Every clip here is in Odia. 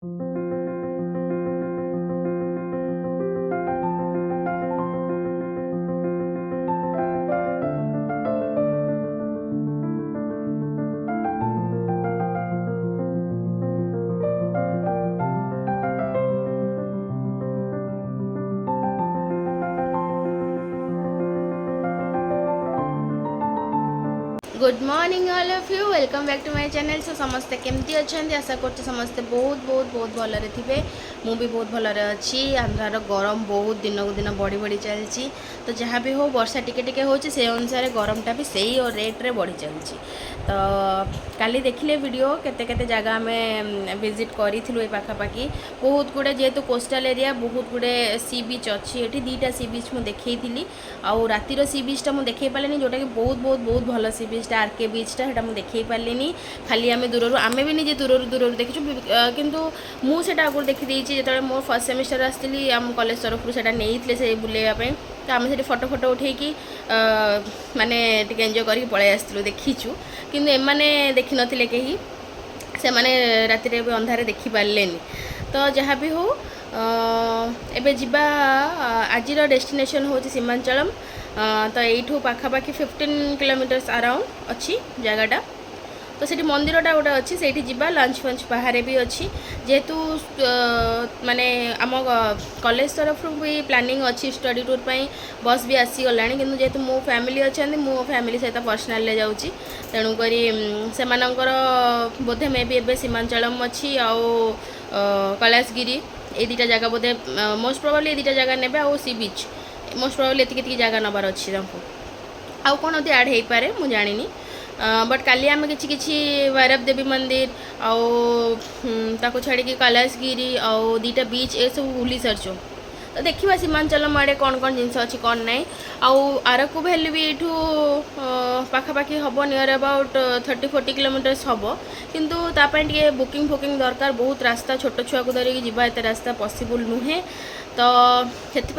Good morning all of you welcome back to my channel. So समस्ते केमती अच्छा आशा कर समस्ते बहुत बहुत बहुत भलरे थे। मु भी बहुत भलरे अच्छी। आंध्रार गरम बहुत दिन को दिन बढ़ी बढ़ी चलती। तो जहाँ भी हो वर्षा टिके टिके होची से अनुसार गरमटा भी सही और रेट्रे बढ़ी चलती। तो काली देखिले वीडियो केते केते जगह में विजिट करूँ ये पाखापाखि बहुत गुड़े जेहेतु कोस्टाल एरिया बहुत गुड़े सी बीच अच्छी। ये दुईटा सी बीच मुझे देखी आउ रातिर सी बीचटा मुझे देखे पारे जोटा कि बहुत बहुत बहुत भल सी बीचटा आरके बीचटा है मुझे देखे पारे। खाली आम दूर आम भी निजे दूर दूर देखी किंतु मुझे आगुरी देखी जो मो फर्स्ट सेमिस्टर आसती आम कॉलेज तरफ से नहीं से बुलाइवाई। तो आम से फोटो फोटो उठेकी माने एंजॉय करके पलि आसलु देखीचु किंतु एमाने देखी नथिले कहीं से माने राति रे अंधारे देखी पारे। तो जहाँ भी हो एबे जिबा आजिर डेस्टिनेशन होची सीमांचलम। तो यू पाखापाखि 15 किलोमीटर्स अराउंड अच्छी जगटा। तो सेठी मंदिरटा गोटे अच्छी से जीवा लंच फंच बाहर भी अच्छी जेहेतु माने आम कॉलेज तरफ भी प्लानिंग अच्छी स्टडी टूर पर बस भी आसीगला कि जेहेतु मो फैमिली अच्छा मो फैमिली सहित पर्सनाल जाऊँगी तेणुक से बोधे मे भी एवं सीमांचलम अच्छी आउ कैलाशगिरी ये दुटा जगह बोधे मोस्ट प्रोबेबली ये दुटा जगह ने आउ सी बीच मोस्ट प्रोबेबली एति जगह नबार अच्छी आउ कौन अभी आड हो पारे मुझे जानी। बट काली आम कि भैरव देवी मंदिर आउ छाड़ी कैलाशगिरी आउ दुटा बीच ये सब बुली सारचु। तो देखा सीमांचलम आड़े कौन कौन जिनस अच्छी कौन ना आउ आरकू भैली भी यू पाखापाखि हम नियर अबाउट 30-40 किलोमीटर्स हम किंतु तापाई बुकिंग फुकिंग दरकार बहुत रास्ता छोट छुआ को धरिकी जीवा एत रास्ता पॉसिबल नुहे। तो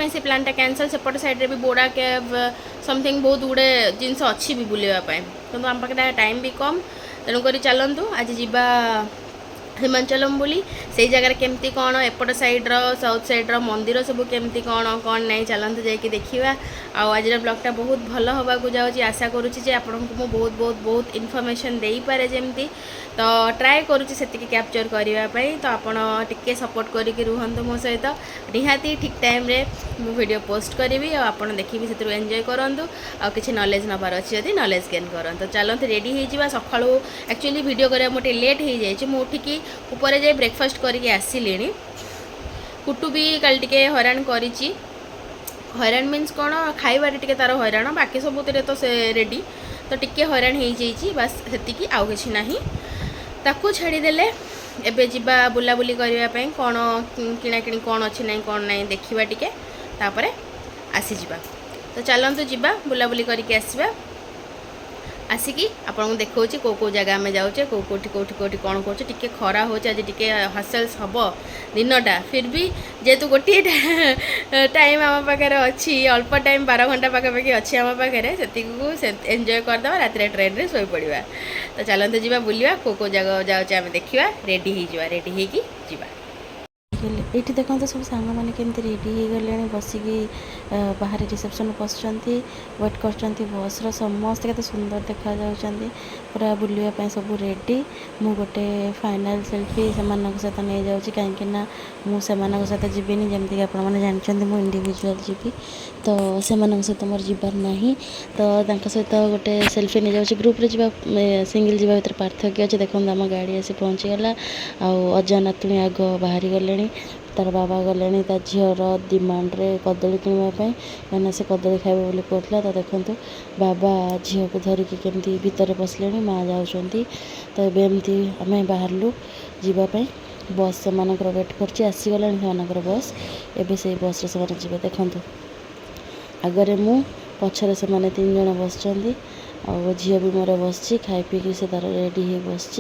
से प्लानटा कैंसल सेपट साइड भी बोड़ा कैब समथिंग बहुत गुड़े जिनस अच्छी भी बुलावाई किंतु आम पाखे टाइम भी कम तेणुक चलतु आज जीवा सीमांचलम बोली से जगह केमती कौन एपट साइड्र साउथ साइड्र मंदिर सब केमती कौन कौन नहीं चलते जाकि देखा। आज ब्लॉगटा बहुत भल हवा जाऊँगी आशा करुँची आपको मुझे बहुत बहुत बहुत इनफॉरमेशन दे पारे जमती। तो ट्राए करुँची से कैप्चर करने। तो आपड़ टिके सपोर्ट करके रुहतु मो सहित निहाती ठीक टाइम रे मु वीडियो पोस्ट करी आप देखिए से एंजॉय करूँ आ कि नॉलेज नबार अच्छी जब नॉलेज गेन करूँ। तो चलते रेडी हो सका एक्चुअली वीडियो करा मोटे लेट हो जाए मुझे ऊपर जाए ब्रेकफास्ट करके आसिली। कुटु भी कल टिके हैरान करी हैरान मीन्स कौन खाइबारे टिके तार हैरान बाकी सबुत तो से रेडी तो टिके हैरान हो जाइए बस से आउ कि ना ताकू छाड़ीदेले एबे जिबा बुलाबुली करने कौन किणाकिणी कौन अच्छी ना कौन ना देखा टिके तापरे आसीजा। तो चलतु जीवा बुलाबुली करके आसवा आसिकी आपको देखा कौ जगह आम जाऊे कौटी कौटी कौटी कौन कर खरा हो आज टे हसल्स हम दिनटा फिर भी जेहेतु गोटे टाइम आम पाखे अच्छी अल्प टाइम 12 घंटा पाखापाखि अच्छी आम पाखे से एंजॉय करदे राति ट्रेन में शोई पड़ा। तो चलते जीवा बुलवा कौ जगह जाऊे आम देखा रेडी होगा। ये देखो तो सब सांग मैंने केमती रेडी हो गले बसिकी बाहर रिसेप्शन पशुंट वेट कर बस समस्ते के सुंदर देखा जाऊँच पूरा बुलवाई सब रेडी मु गोटे फाइनाल सेल्फी से सहित नहीं जाऊँगी कहीं मुझे सहित जीविनी जमीक आपने जानते मुझे इंडिविजुअल जीवी तो से सहित मोर जीवार ना। तो सहित गोटे सेल्फी नहीं जाऊँगी ग्रुप जा सिंगल जावा भर पार्थक्य अच्छे देखो आम गाड़ी आसी पहुँचीगला अजा नातुणी आग बाहरी गले तार बाबा गले ता झीर डिमांड रे कदली किणवाई कहना से कदली खाइबे बोली कहला। तो देखो बाबा झील को धरिकी केमती भितर पशले माँ जाऊँच। तो एमती आम बाहरलु जीवाई बस से वेट कर आसीगला से बस एबे से बस से जी देखु आगरे मु पछरे से 3 जन बस झील भी मोर बस खाई पीकी से तार रेडी हो बस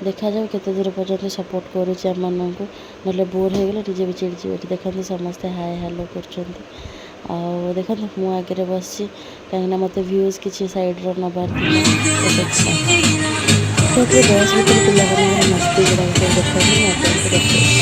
देखा जाऊ केते दूर पर्यंत सपोर्ट करुच्चे आम मानक ना बोर हो गले डीजे भी चिड़जी देखते समस्ते हाय हेलो कर देखो मु आगे बस कहीं मत व्यूज किसी सैड्र नबार बस भर पिला मस्ती गुड़ा देखा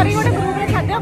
କରି ଗୋଟେ ଗ୍ରୁପରେ ଖାଦ୍ୟ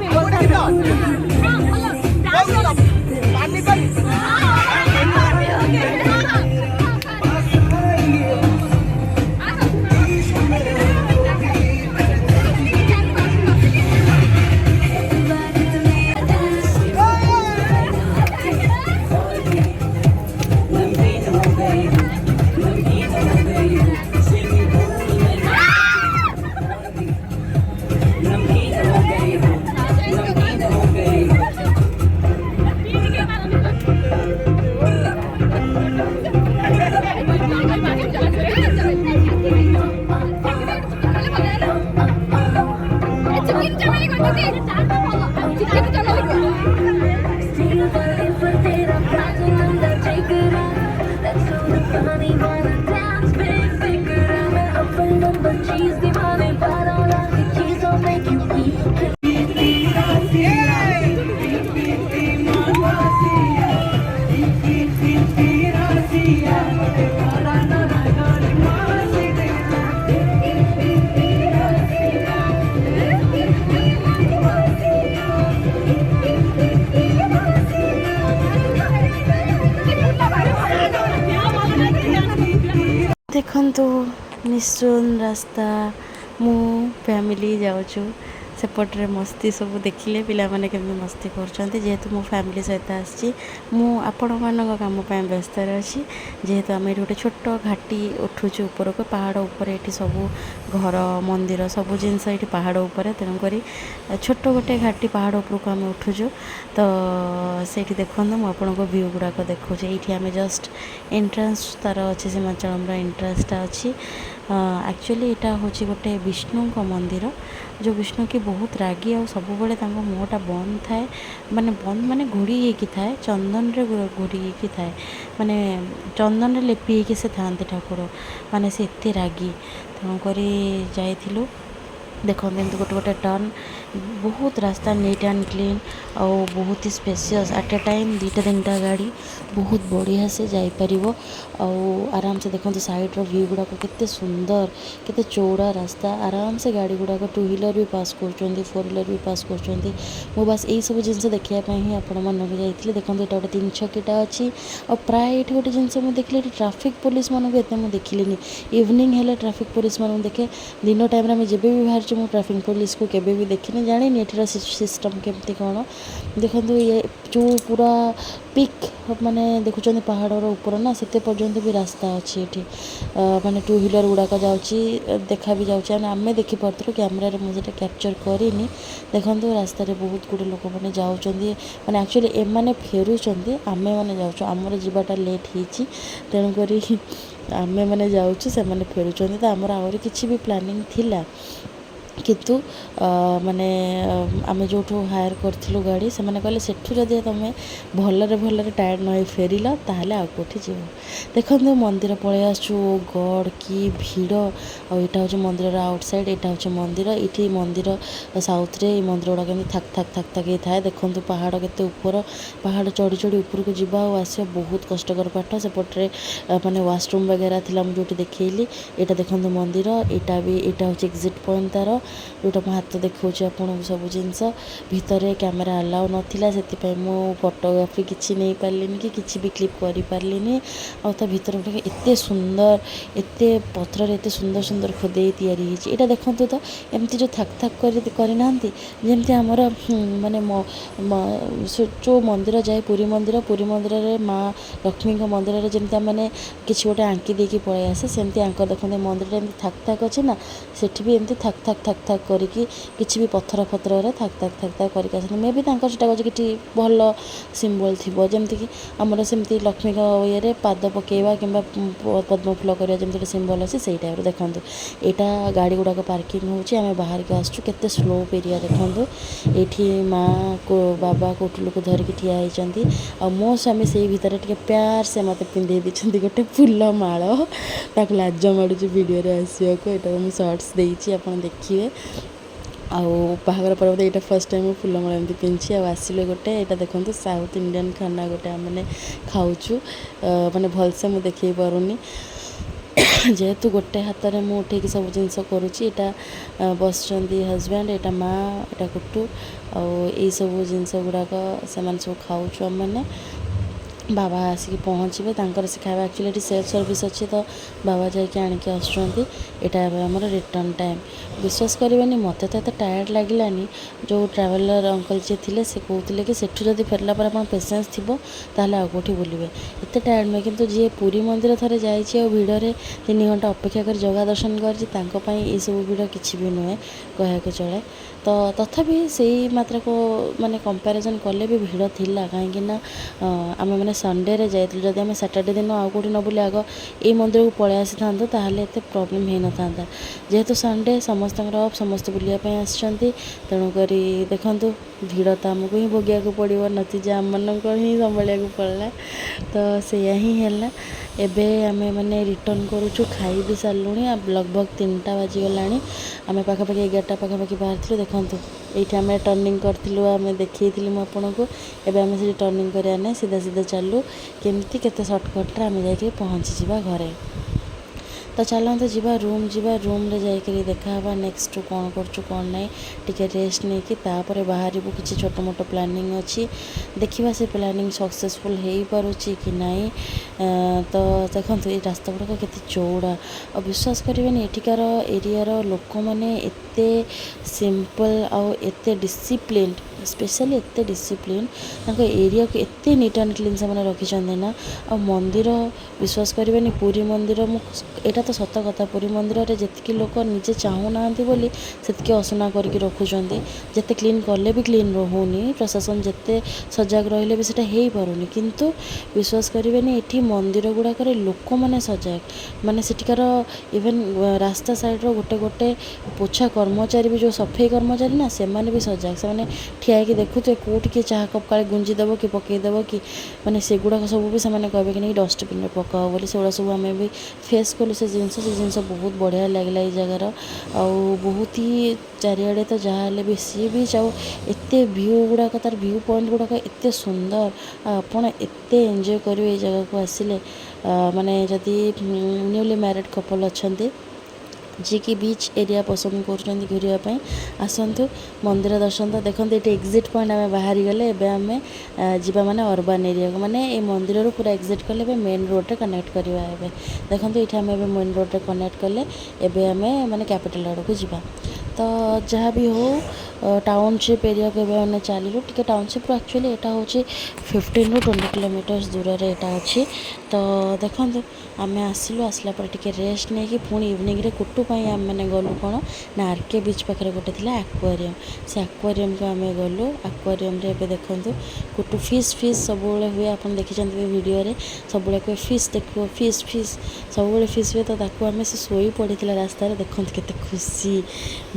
ଦେଖନ୍ତୁ ନିଶ୍ଚୁନ ରାସ୍ତା ମୁଁ ଫ୍ୟାମିଲି ଯାଉଛୁ ସେପଟରେ ମସ୍ତି ସବୁ ଦେଖିଲେ ପିଲାମାନେ କେମିତି ମସ୍ତି କରୁଛନ୍ତି ଯେହେତୁ ମୁଁ ଫ୍ୟାମିଲି ସହିତ ଆସିଛି ମୁଁ ଆପଣମାନଙ୍କ କାମ ପାଇଁ ବ୍ୟସ୍ତରେ ଅଛି ଯେହେତୁ ଆମେ ଏଠି ଗୋଟେ ଛୋଟ ଘାଟି ଉଠୁଛୁ ଉପରକୁ ପାହାଡ଼ ଉପରେ ଏଠି ସବୁ ଘର ମନ୍ଦିର ସବୁ ଜିନିଷ ଏଠି ପାହାଡ଼ ଉପରେ ତେଣୁକରି ଛୋଟ ଗୋଟେ ଘାଟି ପାହାଡ଼ ଉପରକୁ ଆମେ ଉଠୁଛୁ ତ ସେଇଠି ଦେଖନ୍ତୁ ମୁଁ ଆପଣଙ୍କ ଭ୍ୟୁ ଗୁଡ଼ାକ ଦେଖାଉଛି ଏଇଠି ଆମେ ଜଷ୍ଟ ଏଣ୍ଟ୍ରାନ୍ସ ତାର ଅଛି ସୀମାଞ୍ଚଳମର ଏଣ୍ଟ୍ରାନ୍ସଟା ଅଛି ଆକ୍ଚୁଆଲି ଏଇଟା ହେଉଛି ଗୋଟେ ବିଷ୍ଣୁଙ୍କ ମନ୍ଦିର ଯେଉଁ ବିଷ୍ଣୁ କି ବହୁତ ରାଗି ଆଉ ସବୁବେଳେ ତାଙ୍କ ମୁହଁଟା ବନ୍ଦ ଥାଏ ମାନେ ଘୋଡ଼ି ହେଇକି ଥାଏ ଚନ୍ଦନରେ ଘୋଡ଼ି ହେଇକି ଥାଏ ମାନେ ଚନ୍ଦନରେ ଲେପି ହେଇକି ସେ ଥାଆନ୍ତି ଠାକୁର ମାନେ ସେ ଏତେ ରାଗି ତେଣୁକରି ଯାଇଥିଲୁ ଦେଖନ୍ତୁ ଏମିତି ଗୋଟେ ଗୋଟେ ଟର୍ନ ବହୁତ ରାସ୍ତା ନିଟ୍ ଆଣ୍ଡ କ୍ଲିନ୍ ଆଉ ବହୁତ ହି ସ୍ପେସିୟସ୍ ଆଟ୍ ଏ ଟାଇମ୍ 2-3ଟା ଗାଡ଼ି ବହୁତ ବଢ଼ିଆ ସେ ଯାଇପାରିବ ଆଉ ଆରାମସେ ଦେଖନ୍ତୁ ସାଇଡ଼୍ର ଭ୍ୟୁ ଗୁଡ଼ାକ କେତେ ସୁନ୍ଦର କେତେ ଚଉଡ଼ା ରାସ୍ତା ଆରାମସେ ଗାଡ଼ି ଗୁଡ଼ାକ 2 ହ୍ୱିଲର୍ ବି ପାସ୍ କରୁଛନ୍ତି 4 ହ୍ୱିଲର୍ ବି ପାସ୍ କରୁଛନ୍ତି ମୁଁ ବାସ୍ ଏଇସବୁ ଜିନିଷ ଦେଖିବା ପାଇଁ ହିଁ ଆପଣମାନଙ୍କୁ ଯାଇଥିଲି ଦେଖନ୍ତୁ ଏଇଟା ଗୋଟେ 3 ଛକିଟା ଅଛି ଆଉ ପ୍ରାୟ ଏଠି ଗୋଟେ ଜିନିଷ ମୁଁ ଦେଖିଲି ଏଠି ଟ୍ରାଫିକ୍ ପୋଲିସ୍ ମାନଙ୍କୁ ଏତେ ମୁଁ ଦେଖିଲିନି ଇଭିନିଂ ହେଲେ ଟ୍ରାଫିକ୍ ପୋଲିସ୍ ମାନଙ୍କୁ ଦେଖେ ଦିନ ଟାଇମ୍ରେ ଆମେ ଯେବେ ବି ବାହାରିଛୁ ମୁଁ ଟ୍ରାଫିକ୍ ପୋଲିସକୁ କେବେ ବି ଦେଖିନି ଜାଣିନି ଏଠିର ସିଷ୍ଟମ୍ କେମିତି କ'ଣ ଦେଖନ୍ତୁ ଇଏ ଯେଉଁ ପୁରା ପିକ୍ ମାନେ ଦେଖୁଛନ୍ତି ପାହାଡ଼ର ଉପର ନା ସେତେ ପର୍ଯ୍ୟନ୍ତ ବି ରାସ୍ତା ଅଛି ଏଠି ମାନେ 2 ହ୍ୱିଲର୍ ଗୁଡ଼ାକ ଯାଉଛି ଦେଖା ବି ଯାଉଛି ଆମେ ଦେଖିପାରୁଥିଲୁ କ୍ୟାମେରାରେ ମୁଁ ସେଇଟା କ୍ୟାପଚର୍ କରିନି ଦେଖନ୍ତୁ ରାସ୍ତାରେ ବହୁତ ଗୁଡ଼ିଏ ଲୋକମାନେ ଯାଉଛନ୍ତି ମାନେ ଆକ୍ଚୁଆଲି ଏମାନେ ଫେରୁଛନ୍ତି ଆମେମାନେ ଯାଉଛୁ ଆମର ଯିବାଟା ଲେଟ୍ ହେଇଛି ତେଣୁକରି ଆମେମାନେ ଯାଉଛୁ ସେମାନେ ଫେରୁଛନ୍ତି ତ ଆମର ଆହୁରି କିଛି ବି ପ୍ଲାନିଂ ଥିଲା କିନ୍ତୁ ମାନେ ଆମେ ଯେଉଁଠୁ ହାୟର କରିଥିଲୁ ଗାଡ଼ି ସେମାନେ କହିଲେ ସେଠୁ ଯଦି ତୁମେ ଭଲରେ ଟାୟାର୍ଡ଼ ନ ହେଇ ଫେରିଲ ତାହେଲେ ଆଉ କେଉଁଠି ଯିବ ଦେଖନ୍ତୁ ମନ୍ଦିର ପଳେଇ ଆସୁଛୁ ଗଡ଼ କି ଭିଡ଼ ଆଉ ଏଇଟା ହେଉଛି ମନ୍ଦିରର ଆଉଟ୍ ସାଇଡ଼୍ ଏଇଟା ହେଉଛି ମନ୍ଦିର ଏଇଠି ମନ୍ଦିର ସାଉଥ୍ରେ ଏଇ ମନ୍ଦିର ଗୁଡ଼ାକ କେମିତି ଥାକ୍ ହେଇଥାଏ ଦେଖନ୍ତୁ ପାହାଡ଼ କେତେ ଉପର ପାହାଡ଼ ଚଢ଼ି ଉପରକୁ ଯିବା ଆଉ ଆସିବା ବହୁତ କଷ୍ଟକର ପାଠ ସେପଟରେ ମାନେ ୱାସରୁମ୍ ବଗେରା ଥିଲା ମୁଁ ଯେଉଁଠି ଦେଖେଇଲି ଏଇଟା ଦେଖନ୍ତୁ ମନ୍ଦିର ଏଇଟା ହେଉଛି ଏକ୍ଜିଟ୍ ପଏଣ୍ଟ ତା'ର ଯେଉଁଟା ମୋ ହାତ ଦେଖାଉଛି ଆପଣଙ୍କୁ ସବୁ ଜିନିଷ ଭିତରେ କ୍ୟାମେରା ଆଲାଉ ନଥିଲା ସେଥିପାଇଁ ମୁଁ ଫଟୋଗ୍ରାଫି କିଛି ନେଇପାରିଲିନି କି କିଛି ବି କ୍ଲିପ୍ କରିପାରିଲିନି ଆଉ ତା ଭିତରେ ଗୋଟେ ଏତେ ସୁନ୍ଦର ଏତେ ପଥରରେ ଏତେ ସୁନ୍ଦର ଖୋଦେଇ ତିଆରି ହେଇଛି ଏଇଟା ଦେଖନ୍ତୁ ତ ଏମିତି ଯେଉଁ ଥାକ୍ କରିନାହାନ୍ତି ଯେମିତି ଆମର ମାନେ ଯେଉଁ ମନ୍ଦିର ଯାଏ ପୁରୀ ମନ୍ଦିରରେ ମା ଲକ୍ଷ୍ମୀଙ୍କ ମନ୍ଦିରରେ ଯେମିତି ଆମେ କିଛି ଗୋଟେ ଆଙ୍କି ଦେଇକି ପଳେଇ ଆସେ ସେମିତି ଆଙ୍କ ଦେଖନ୍ତୁ ମନ୍ଦିରଟା ଏମିତି ଥାକ୍ ଅଛି ନା ସେଠି ବି ଏମିତି ଥାକ୍ କରିକି କିଛି ବି ପଥରରେ ଥାକ୍ କରିକି ଆସନ୍ତି ମେ ବି ତାଙ୍କର ସେଟା ହେଉଛି କିଛି ଭଲ ସିମ୍ବଲ୍ ଥିବ ଯେମିତିକି ଆମର ସେମିତି ଲକ୍ଷ୍ମୀଙ୍କ ଇଏରେ ପାଦ ପକାଇବା କିମ୍ବା ପଦ୍ମ ଫୁଲ କରିବା ଯେମିତି ଗୋଟେ ସିମ୍ବଲ୍ ଅଛି ସେଇ ଟାଇପ୍ର ଦେଖନ୍ତୁ ଏଇଟା ଗାଡ଼ି ଗୁଡ଼ାକ ପାର୍କିଂ ହେଉଛି ଆମେ ବାହାରିକି ଆସୁଛୁ କେତେ ସ୍ଲୋପ୍ ଏରିଆ ଦେଖନ୍ତୁ ଏଇଠି ମା ବାବା କୋଟୁଲୁକୁ ଧରିକି ଠିଆ ହେଇଛନ୍ତି ଆଉ ମୋ ସ୍ୱାମୀ ସେଇ ଭିତରେ ଟିକେ ପ୍ୟାର ସେ ମୋତେ ପିନ୍ଧେଇ ଦେଇଛନ୍ତି ଗୋଟେ ଫୁଲ ମାଳ ତାକୁ ଲାଜ ମାଡ଼ୁଛି ଭିଡ଼ିଓରେ ଆସିବାକୁ ଏଇଟା ମୁଁ ସର୍ଟସ୍ ଦେଇଛି ଆପଣ ଦେଖିବେ ଆଉ ବାହାଘର ପରେ ବୋଧେ ଏଇଟା ଫାର୍ଷ୍ଟ ଟାଇମ୍ ମୁଁ ଫୁଲମାଳ ଏମିତି ପିନ୍ଧିଛି ଆଉ ଆସିଲେ ଗୋଟେ ଏଇଟା ଦେଖନ୍ତୁ ସାଉଥ୍ ଇଣ୍ଡିଆନ୍ ଖାନା ଗୋଟେ ଆମେ ଖାଉଛୁ ମାନେ ଭଲସେ ମୁଁ ଦେଖେଇ ପାରୁନି ଯେହେତୁ ଗୋଟେ ହାତରେ ମୁଁ ଉଠେଇକି ସବୁ ଜିନିଷ କରୁଛି, ଏଇଟା ବସିଛନ୍ତି ହଜବ୍ୟାଣ୍ଡ, ଏଇଟା ମା, ଏଇଟା କୁଟୁ, ଆଉ ଏଇସବୁ ଜିନିଷ ଗୁଡ଼ାକ ସେମାନେ ସବୁ ଖାଉଛୁ ଆମମାନେ। ବାବା ଆସିକି ପହଞ୍ଚିବେ, ତାଙ୍କର ସେ ଖାଇବା ଆକ୍ଚୁଆଲି ଏଠି ସେଲ୍ଫ ସର୍ଭିସ୍ ଅଛି, ତ ବାବା ଯାଇକି ଆଣିକି ଆସୁଛନ୍ତି। ଏଇଟା ଏବେ ଆମର ରିଟର୍ଣ୍ଣ ଟାଇମ୍। ବିଶ୍ୱାସ କରିବେନି, ମୋତେ ତ ଏତେ ଟାୟାର୍ଡ଼ ଲାଗିଲାନି। ଯେଉଁ ଟ୍ରାଭେଲର ଅଙ୍କଲ୍ ଯିଏ ଥିଲେ ସେ କହୁଥିଲେ କି ସେଠୁ ଯଦି ଫେରିଲା ପରେ ଆପଣ ପେସେନ୍ସ ଥିବ ତାହେଲେ ଆଉ କେଉଁଠି ବୁଲିବେ, ଏତେ ଟାୟାର୍ଡ଼ ନୁହେଁ। କିନ୍ତୁ ଯିଏ ପୁରୀ ମନ୍ଦିର ଥରେ ଯାଇଛି ଆଉ ଭିଡ଼ରେ 3 ଘଣ୍ଟା ଅପେକ୍ଷା କରି ଜଗା ଦର୍ଶନ କରିଛି, ତାଙ୍କ ପାଇଁ ଏଇସବୁ ଭିଡ଼ କିଛି ବି ନୁହେଁ କହିବାକୁ ଚଳେ। ତ ତଥାପି ସେଇ ମାତ୍ରାକୁ ମାନେ କମ୍ପାରିଜନ୍ କଲେ ବି ଭିଡ଼ ଥିଲା, କାହିଁକିନା ଆମେ ମାନେ ସଣ୍ଡେରେ ଯାଇଥିଲୁ। ଯଦି ଆମେ ସାଟର୍ଡ଼େ ଦିନ ଆଉ କେଉଁଠି ନ ବୁଲି ଆଗ ଏଇ ମନ୍ଦିରକୁ ପଳେଇ ଆସିଥାନ୍ତୁ ତାହେଲେ ଏତେ ପ୍ରୋବ୍ଲେମ୍ ହେଇନଥାନ୍ତା। ଯେହେତୁ ସଣ୍ଡେ ସମସ୍ତଙ୍କର ଅଫ୍, ସମସ୍ତେ ବୁଲିବା ପାଇଁ ଆସିଛନ୍ତି, ତେଣୁକରି ଦେଖନ୍ତୁ ଭିଡ଼ ତ ଆମକୁ ହିଁ ଭୋଗିବାକୁ ପଡ଼ିବ, ନତିଜା ଆମମାନଙ୍କୁ ହିଁ ସମ୍ଭାଳିବାକୁ ପଡ଼ିଲା। ତ ସେଇଆ ହିଁ ହେଲା। ଏବେ ଆମେ ମାନେ ରିଟର୍ଣ୍ଣ କରୁଛୁ, ଖାଇ ବି ସାରିଲୁଣି, ଲଗଭଗ 3ଟା ବାଜିଗଲାଣି। ଆମେ ପାଖାପାଖି 11ଟା ପାଖାପାଖି ବାହାରିଥିଲୁ। ଦେଖନ୍ତୁ ଏଇଠି ଆମେ ଟର୍ଣ୍ଣିଂ କରିଥିଲୁ, ଆମେ ଦେଖେଇଥିଲି ମୁଁ ଆପଣଙ୍କୁ। ଏବେ ଆମେ ସେଠି ଟର୍ଣ୍ଣିଂ କରିବା ନାହିଁ, ସିଧା ସିଧା ଚାଲୁ, କେମିତି କେତେ ସର୍ଟକଟ୍ରେ ଆମେ ଯାଇକି ପହଞ୍ଚିଯିବା ଘରେ। ତ ଚାଲନ୍ତୁ ଯିବା ରୁମ୍ରେ ଯାଇକରି ଦେଖାହେବା ନେକ୍ସଟ କ'ଣ କରୁଛୁ କ'ଣ ନାହିଁ। ଟିକେ ରେଷ୍ଟ ନେଇକି ତାପରେ ବାହାରିବୁ। କିଛି ଛୋଟ ମୋଟ ପ୍ଲାନିଂ ଅଛି, ଦେଖିବା ସେ ପ୍ଲାନିଂ ସକ୍ସେସଫୁଲ୍ ହେଇପାରୁଛି କି ନାହିଁ। ତ ଦେଖନ୍ତୁ ଏଇ ରାସ୍ତା ଗୁଡ଼ାକ କେତେ ଚଉଡ଼ା, ଆଉ ବିଶ୍ୱାସ କରିବେନି ଏଠିକାର ଏରିଆର ଲୋକମାନେ ଏତେ ସିମ୍ପଲ୍ ଆଉ ଏତେ ଡିସିପ୍ଲିନ୍, ସ୍ପେଶାଲି ଏତେ ଡିସିପ୍ଲିନ୍। ତାଙ୍କ ଏରିଆକୁ ଏତେ ନିଟ୍ ଆଣ୍ଡ କ୍ଲିନ୍ ସେମାନେ ରଖିଛନ୍ତି ନା। ଆଉ ମନ୍ଦିର, ବିଶ୍ୱାସ କରିବେନି ପୁରୀ ମନ୍ଦିର, ମୁଁ ଏଇଟା ତ ସତ କଥା, ପୁରୀ ମନ୍ଦିରରେ ଯେତିକି ଲୋକ ନିଜେ ଚାହୁଁନାହାନ୍ତି ବୋଲି ସେତିକି ଅସନା କରିକି ରଖୁଛନ୍ତି। ଯେତେ କ୍ଲିନ୍ କଲେ ବି କ୍ଲିନ୍ ରହୁନି, ପ୍ରଶାସନ ଯେତେ ସଜାଗ ରହିଲେ ବି ସେଇଟା ହେଇପାରୁନି। କିନ୍ତୁ ବିଶ୍ୱାସ କରିବେନି ଏଠି ମନ୍ଦିର ଗୁଡ଼ାକରେ ଲୋକମାନେ ସଜାଗ, ମାନେ ସେଠିକାର ଇଭେନ୍ ରାସ୍ତା ସାଇଡ଼୍ର ଗୋଟେ ପୋଛା କର୍ମଚାରୀ ବି, ଯେଉଁ ସଫେଇ କର୍ମଚାରୀ ନା, ସେମାନେ ବି ସଜାଗ। ସେମାନେ ଠିଆ ହେଇକି ଦେଖୁଥିବେ କେଉଁଠି କିଏ ଚାହା କପ୍ କାଳେ ଗୁଞ୍ଜି ଦେବ କି ପକାଇଦେବ କି, ମାନେ ସେଗୁଡ଼ାକ ସବୁ ବି ସେମାନେ କହିବେ କି ନେଇ ଡଷ୍ଟବିନ୍ରେ ପକାଅ ବୋଲି। ସେଗୁଡ଼ା ସବୁ ଆମେ ବି ଫେସ୍ କଲୁ ସେ ଜିନିଷ ବହୁତ ବଢ଼ିଆ ଲାଗିଲା ଏଇ ଜାଗାର। ଆଉ ବହୁତ ହି ଚାରିଆଡ଼େ ତ ଯାହା ହେଲେ ବି ସି ବିଚ୍, ଆଉ ଏତେ ଭିଉ ଗୁଡ଼ାକ, ତାର ଭିଉ ପଏଣ୍ଟ ଗୁଡ଼ାକ ଏତେ ସୁନ୍ଦର, ଆଉ ଆପଣ ଏତେ ଏନ୍ଜୟ କରିବେ ଏଇ ଜାଗାକୁ ଆସିଲେ। ମାନେ ଯଦି ନ୍ୟୁଲି ମ୍ୟାରେଡ଼୍ କପଲ୍ ଅଛନ୍ତି ଯିଏକି ବିଚ୍ ଏରିଆ ପସନ୍ଦ କରୁଛନ୍ତି ଘୂରିବା ପାଇଁ, ଆସନ୍ତୁ ମନ୍ଦିର ଦର୍ଶନ। ତ ଦେଖନ୍ତୁ ଏଠି ଏକ୍ଜିଟ୍ ପଏଣ୍ଟ ଆମେ ବାହାରିଗଲେ। ଏବେ ଆମେ ଯିବା ମାନେ ଅର୍ବାନ୍ ଏରିଆକୁ, ମାନେ ଏଇ ମନ୍ଦିରରୁ ପୁରା ଏକ୍ଜିଟ୍ କଲେ ଏବେ ମେନ୍ ରୋଡ଼୍ରେ କନେକ୍ଟ କରିବା। ଏବେ ଦେଖନ୍ତୁ ଏଇଠି ଆମେ ଏବେ ମେନ୍ ରୋଡ଼୍ରେ କନେକ୍ଟ କଲେ, ଏବେ ଆମେ ମାନେ କ୍ୟାପିଟାଲ୍ ଆଡ଼କୁ ଯିବା। ତ ଯାହା ବି ହଉ, ଟାଉନସିପ୍ ଏରିଆକୁ ଏବେ ଆମେ ଚାଲିଲୁ। ଟିକେ ଟାଉନସିପ୍ରୁ ଆକ୍ଚୁଆଲି ଏଇଟା ହେଉଛି 15 ରୁ 20 କିଲୋମିଟର୍ସ ଦୂରରେ ଏଇଟା ଅଛି। ତ ଦେଖନ୍ତୁ ଆମେ ଆସିଲା ପରେ ଟିକେ ରେଷ୍ଟ ନେଇକି ପୁଣି ଇଭିନିଂରେ କୁଟୁ ପାଇଁ ଆମେ ଗଲୁ କ'ଣ ନା, ଆର୍କେ ବିଚ୍ ପାଖରେ ଗୋଟେ ଥିଲା ଆକ୍ୱାରିୟମ୍, ସେ ଆକ୍ୱାରିୟମ୍କୁ ଆମେ ଗଲୁ। ଆକ୍ୱାରିୟମ୍ରେ ଏବେ ଦେଖନ୍ତୁ କୁଟୁ ଫିସ୍ ସବୁବେଳେ ହୁଏ, ଆପଣ ଦେଖିଛନ୍ତି ବି ଭିଡ଼ିଓରେ, ସବୁବେଳେ କୁହେ ଫିସ୍ ଦେଖିବ, ଫିସ୍ ସବୁବେଳେ ଫିସ୍ ହୁଏ। ତ ତାକୁ ଆମେ, ସେ ଶୋଇ ପଡ଼ିଥିଲା ରାସ୍ତାରେ, ଦେଖନ୍ତୁ କେତେ ଖୁସି,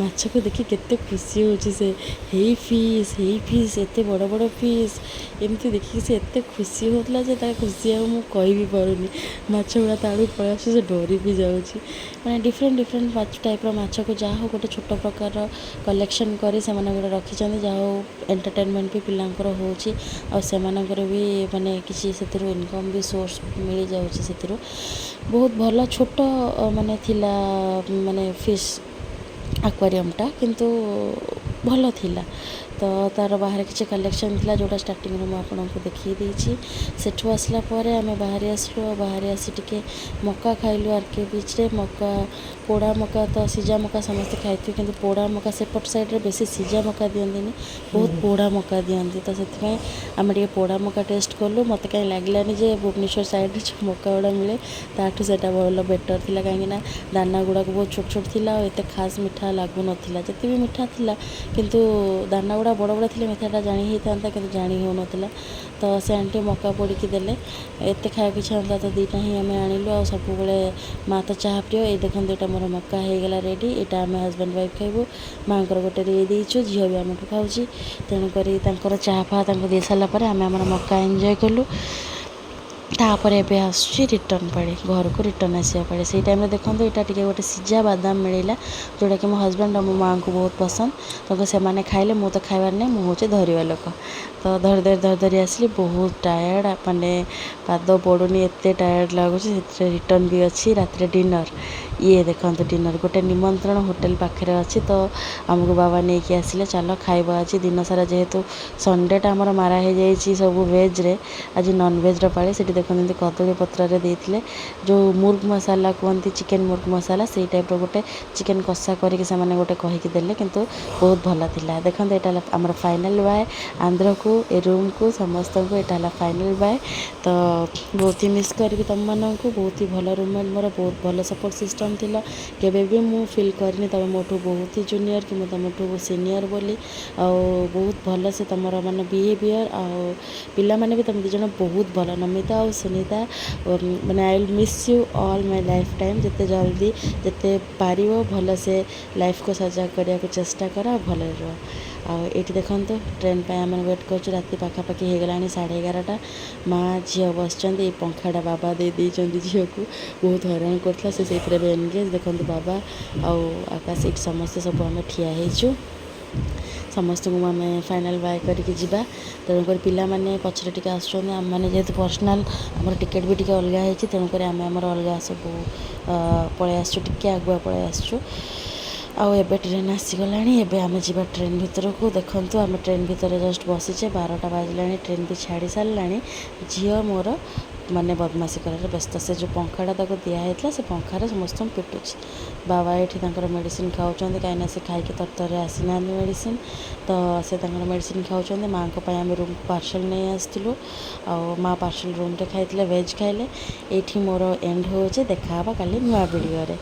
ମାଛକୁ ଦେଖି କେତେ ଖୁସି ହେଉଛି ସେ। ହେଇ ଫିସ୍ ଏତେ ବଡ଼ ବଡ଼ ଫିସ୍, ଏମିତି ଦେଖିକି ସେ ଏତେ ଖୁସି ହେଉଥିଲା ଯେ ତା ଖୁସି ଆଉ ମୁଁ କହିବି ପାରୁନି। ମାଛ ଗୁଡ଼ା ତା ଆଡ଼କୁ ପଳେଇ ଆସୁଛି, ସେ ଡରି ବି ଯାଉଛି। ମାନେ ଡିଫରେଣ୍ଟ ଟାଇପ୍ର ମାଛକୁ ଯାହା ହଉ ଗୋଟେ ଛୋଟ ପ୍ରକାରର କଲେକ୍ସନ୍ କରି ସେମାନେ ଗୋଟେ ରଖିଛନ୍ତି। ଯାହା ହଉ ଏଣ୍ଟରଟେନମେଣ୍ଟ ବି ପିଲାଙ୍କର ହେଉଛି, ଆଉ ସେମାନଙ୍କର ବି ମାନେ କିଛି ସେଥିରୁ ଇନକମ୍ ବି ସୋର୍ସ ମିଳିଯାଉଛି ସେଥିରୁ। ବହୁତ ଭଲ ଛୋଟ ମାନେ ଥିଲା, ମାନେ ଫିସ୍ ଆକ୍ୱାରିୟମ୍ଟା, କିନ୍ତୁ ଭଲ ଥିଲା। ତ ତା'ର ବାହାରେ କିଛି କଲେକ୍ସନ୍ ଥିଲା, ଯେଉଁଟା ଷ୍ଟାର୍ଟିଂରୁ ମୁଁ ଆପଣଙ୍କୁ ଦେଖେଇ ଦେଇଛି। ସେଠୁ ଆସିଲା ପରେ ଆମେ ବାହାରି ଆସିଲୁ, ଆଉ ବାହାରି ଆସି ଟିକେ ମକା ଖାଇଲୁ ଆର୍କେ ବିଚ୍ରେ। ମକା, ପୋଡ଼ା ମକା, ତ ସିଝା ମକା ସମସ୍ତେ ଖାଇଥିବେ, କିନ୍ତୁ ପୋଡ଼ା ମକା ସେପଟ ସାଇଡ଼୍ରେ ବେଶୀ ସିଝା ମକା ଦିଅନ୍ତିନି, ବହୁତ ପୋଡ଼ା ମକା ଦିଅନ୍ତି। ତ ସେଥିପାଇଁ ଆମେ ଟିକେ ପୋଡ଼ା ମକା ଟେଷ୍ଟ କଲୁ। ମୋତେ କାହିଁ ଲାଗିଲାନି ଯେ ଭୁବନେଶ୍ୱର ସାଇଡ଼୍ରେ ଯେଉଁ ମକା ଗୁଡ଼ା ମିଳେ ତାଠୁ ସେଇଟା ଭଲ ବେଟର୍ ଥିଲା, କାହିଁକିନା ଦାନା ଗୁଡ଼ାକ ବହୁତ ଛୋଟ ଥିଲା, ଆଉ ଏତେ ଖାସ୍ ମିଠା ଲାଗୁନଥିଲା। ଯେତେ ବି ମିଠା ଥିଲା, କିନ୍ତୁ ଦାନା ଗୁଡ଼ା ବଡ଼ ବଡ଼ ଥିଲେ ମିଠାଟା ଜାଣି ହେଇଥାନ୍ତା, କିନ୍ତୁ ଜାଣି ହେଉନଥିଲା। ତ ସେ ଆଣ୍ଟି ମକା ପୋଡ଼ିକି ଦେଲେ, ଏତେ ଖାଇବାକୁ ଇଚ୍ଛା ହେଉଥିଲା ତ 2ଟା ହିଁ ଆମେ ଆଣିଲୁ। ଆଉ ସବୁବେଳେ ମା ତ ଚାହା ପ୍ରିୟ। ଏଇ ଦେଖନ୍ତୁ ଏଇଟା ମୋର ମକା ହେଇଗଲା ରେଡ଼ି, ଏଇଟା ଆମେ ହଜବେଣ୍ଡ ୱାଇଫ୍ ଖାଇବୁ। ମାଆଙ୍କର ଗୋଟେ ଦେଇ ଦେଇଛୁ, ଝିଅ ବି ଆମଠୁ ଖାଉଛି। ତେଣୁକରି ତାଙ୍କର ଚାହା ଫାହା ତାଙ୍କୁ ଦେଇ ସାରିଲା ପରେ ଆମେ ଆମର ମକା ଏନ୍ଜୟ କଲୁ। तापर एबे आसुची रिटर्न पाड़ी घर को रिटर्न आसा पाड़ी से टाइम देखो यहाँ टे गोटे सिझा बादाम मिलला जोटा कि मो हजबैंड और मो माँ को बहुत पसंद तो से मैंने खाइले मु तो खाइबार नहीं मुझे धरवा लोक तो धरी आसली बहुत टायर्ड मैंने पाद पड़ूनी एत टायर्ड लगुच रिटर्न भी अच्छी रात डिनर ये देखो डिनर गोटे निमंत्रण होटेल पाखे अच्छी तो आमको बाबा नहीं कि आसिले चलो खाइब आज दिन सारा जेहेतु संडेटा आमर मारा हो जाइए सब वेज्रे आज नॉनवेज पाड़ी से देखते कदली पत्र देते जो मुर्ग मसाला कहते चिकेन मुर्ग मसाला से टाइप गोटे चिकेन कषा करके गोटे कहीकि देले किंतु बहुत भल था देखते यहाँ आम फाइनाल बाय आंध्र को ए रूम को समस्त को यहाँ फाइनाल बाय तो बहुत ही मिस करी तुम मानक बहुत ही भल रूममेट मोर बहुत भल सपोर्ट सिस्टम थिला केबे भी मु फील करनी तुम मोठू बहुत ही जूनियर कि तुमठू सीनियर बोली बहुत भल से तुम मान बिहेवियर पिला माने भी तुम दिज बहुत भल नमिता और सुनीता मैंने I will miss you all my life time जिते जल्दी जिते पार भल से लाइफ को सजा करने को चेष्टा कर भल रह ये देखो ट्रेन पर आम वेट कर राति पाखापाखि हो गला 11:30 माँ झी बस पंखाटा बाबा दे झील को बहुत हैरान करता से एनगेज देखो बाबा आकाश ये समस्ते सब आम ठिया समस्त को आम फाइनाल बाय करके जीवा तेणुक पाने पचर टे आम मैंने जेहेतु पर्सनाल आम टिकेट भी टी अलग होती तेणुक आम आमर अलग सब पलि आसु टे आगुआ पलि आसु आबे ट्रेन आसीगला आम जा ट्रेन भितर को देखु आम ट्रेन भितर जस्ट बसीचे 12टा बाजला ट्रेन भी छाड़ी सारा झील मोर माने बदमाशी कर व्यस्त से जो पंखाटा ताको दिखाई से पंखार समस्त पिटुच बाबा ये मेडिसिन खाऊँ कहीं से खाई तरतर आसीना मेडिसिन तो से मेडिसिन खाऊँ माँ आम रूम पार्सल नहीं आसलु माँ पार्सल रूम रे खाई वेज खाइले ये मोर एंड हो देखा काली नुआ वीडियो रे।